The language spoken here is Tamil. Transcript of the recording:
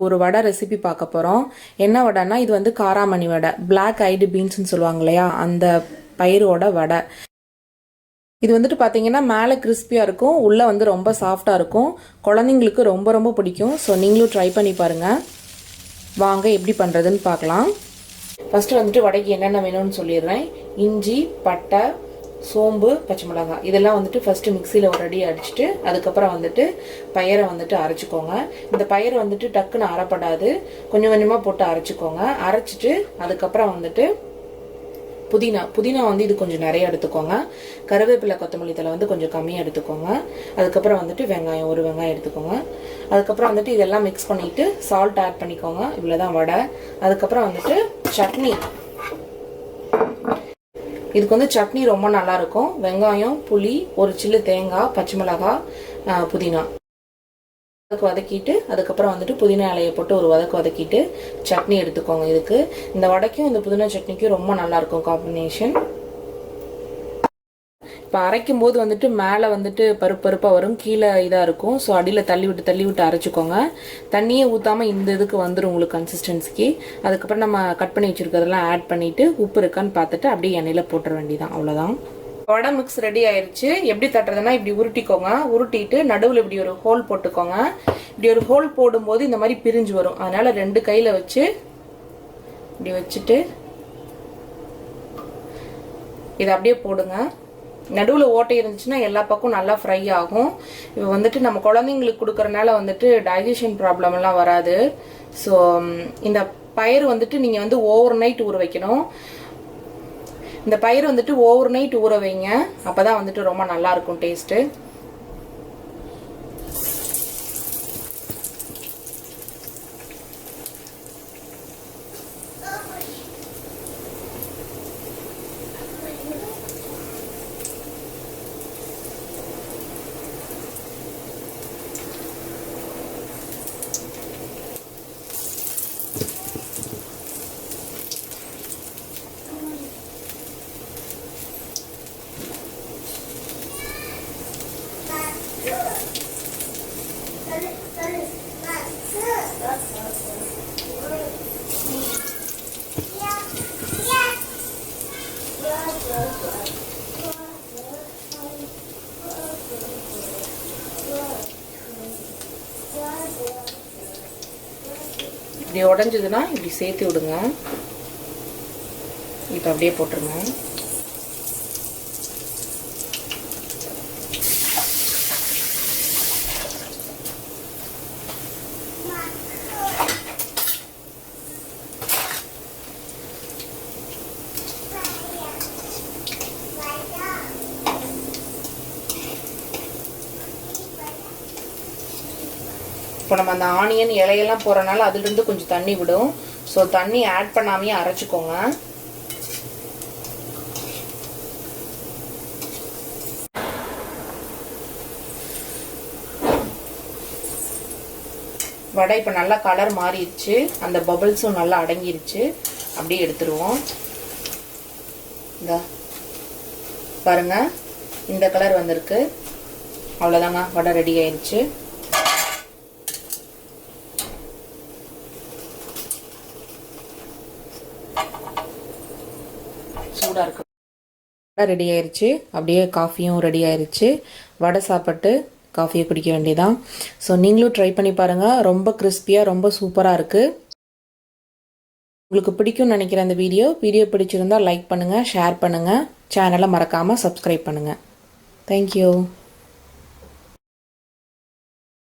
ஒரு வடை ரெசிபி பார்க்க போகிறோம். என்ன வடைன்னா இது வந்து காராமணி வடை, பிளாக் ஐடு பீன்ஸ்னு சொல்லுவாங்க இல்லையா, அந்த பயிரோட வடை. இது வந்துட்டு பார்த்தீங்கன்னா மேலே கிறிஸ்பியாக இருக்கும், உள்ளே வந்து ரொம்ப சாஃப்டாக இருக்கும். குழந்தைங்களுக்கு ரொம்ப ரொம்ப பிடிக்கும். ஸோ நீங்களும் ட்ரை பண்ணி பாருங்கள். வாங்க எப்படி பண்ணுறதுன்னு பார்க்கலாம். ஃபஸ்ட்டு வந்துட்டு வடைக்கு என்னென்ன வேணும்னு சொல்லிடுறேன். இஞ்சி, பட்டை, சோம்பு, பச்சை மிளகாய் இதெல்லாம் வந்துட்டு ஃபஸ்ட்டு மிக்சியில் ஒரு அடி அடிச்சுட்டு அதுக்கப்புறம் வந்துட்டு பயிரை வந்துட்டு அரைச்சிக்கோங்க. இந்த பயிரை வந்துட்டு டக்குன்னு அரைப்படாது, கொஞ்சம் கொஞ்சமாக போட்டு அரைச்சிக்கோங்க. அரைச்சிட்டு அதுக்கப்புறம் வந்துட்டு புதினா வந்து இது கொஞ்சம் நிறைய எடுத்துக்கோங்க. கருவேப்பிலை, கொத்தமல்லி தழை வந்து கொஞ்சம் கம்மியாக எடுத்துக்கோங்க. அதுக்கப்புறம் வந்துட்டு வெங்காயம், ஒரு வெங்காயம் எடுத்துக்கோங்க. அதுக்கப்புறம் வந்துட்டு இதெல்லாம் மிக்ஸ் பண்ணிவிட்டு சால்ட் ஆட் பண்ணிக்கோங்க. இவ்வளோதான் வடை. அதுக்கப்புறம் வந்துட்டு சட்னி. இதுக்கு வந்து சட்னி ரொம்ப நல்லாயிருக்கும். வெங்காயம், புளி, ஒரு சில்லு தேங்காய், பச்சை மிளகாய், புதினா வதக்கிட்டு அதுக்கப்புறம் வந்துட்டு புதினா இலையை போட்டு ஒரு வதக்கிட்டு சட்னி எடுத்துக்கோங்க. இதுக்கு இந்த வடைக்கும் இந்த புதினா சட்னிக்கும் ரொம்ப நல்லாயிருக்கும் காம்பினேஷன். இப்போ அரைக்கும் போது வந்துட்டு மேலே வந்துட்டு பருப்பாக வரும், கீழே இதாக இருக்கும். ஸோ அடியில் தள்ளி விட்டு அரைச்சிக்கோங்க. தண்ணியே ஊற்றாமல் இந்த இதுக்கு வந்துடும் உங்களுக்கு கன்சிஸ்டன்சிக்கு. அதுக்கப்புறம் நம்ம கட் பண்ணி வச்சுருக்கிறதெல்லாம் ஆட் பண்ணிவிட்டு உப்பு இருக்கான்னு பார்த்துட்டு அப்படியே எண்ணெயில் போட்டுற வேண்டியதான். அவ்வளோதான். வடை மிக்ஸ் ரெடி ஆயிடுச்சு. எப்படி தட்டுறதுன்னா இப்படி உருட்டிக்கோங்க. உருட்டிட்டு நடுவில் இப்படி ஒரு ஹோல் போட்டுக்கோங்க. இப்படி ஒரு ஹோல் போடும்போது இந்த மாதிரி பிரிஞ்சு வரும். அதனால 2 கையில் வச்சு இப்படி வச்சுட்டு இதை அப்படியே போடுங்க. நடுவில் ஓட்டை இருந்துச்சுன்னா எல்லா பக்கம் நல்லா ஃப்ரை ஆகும். இப்போ வந்துட்டு நம்ம குழந்தைங்களுக்கு கொடுக்கறனால வந்துட்டு டைஜஷன் ப்ராப்ளம் எல்லாம் வராது. ஸோ இந்த பயிர் வந்துட்டு நீங்கள் வந்து ஓவர் நைட் ஊற வைக்கணும். இந்த பயிர் வந்துட்டு ஓவர் நைட் ஊற வைங்க. அப்போதான் வந்துட்டு ரொம்ப நல்லா இருக்கும் டேஸ்ட்டு. இப்படி உடஞ்சதுன்னா இப்படி சேர்த்து விடுங்க. இப்போ அப்படியே போட்டுருங்க. இப்போ நம்ம அந்த ஆனியன் இலையெல்லாம் போறனால அதுலேருந்து கொஞ்சம் தண்ணி விடும். ஸோ தண்ணி ஆட் பண்ணாமையே அரைச்சிக்கோங்க. வடை இப்போ நல்லா கலர் மாறிடுச்சு, அந்த பபிள்ஸும் நல்லா அடங்கிருச்சு. அப்படியே எடுத்துருவோம். இந்த பாருங்க, இந்த கலர் வந்திருக்கு. அவ்வளோதாங்க, வடை ரெடி ஆயிடுச்சு. சூடாக இருக்கு. வடை ரெடி ஆயிடுச்சு. அப்படியே காஃபியும் ரெடி ஆயிடுச்சு. வடை சாப்பிட்டு காஃபியை குடிக்க வேண்டியதான். ஸோ நீங்களும் ட்ரை பண்ணி பாருங்கள். ரொம்ப கிறிஸ்பியாக ரொம்ப சூப்பராக இருக்குது. உங்களுக்கு பிடிக்கும்னு நினைக்கிறேன் இந்த வீடியோ பிடிச்சிருந்தா லைக் பண்ணுங்கள், ஷேர் பண்ணுங்கள், சேனலை மறக்காமல் சப்ஸ்கிரைப் பண்ணுங்கள். தேங்க்யூ.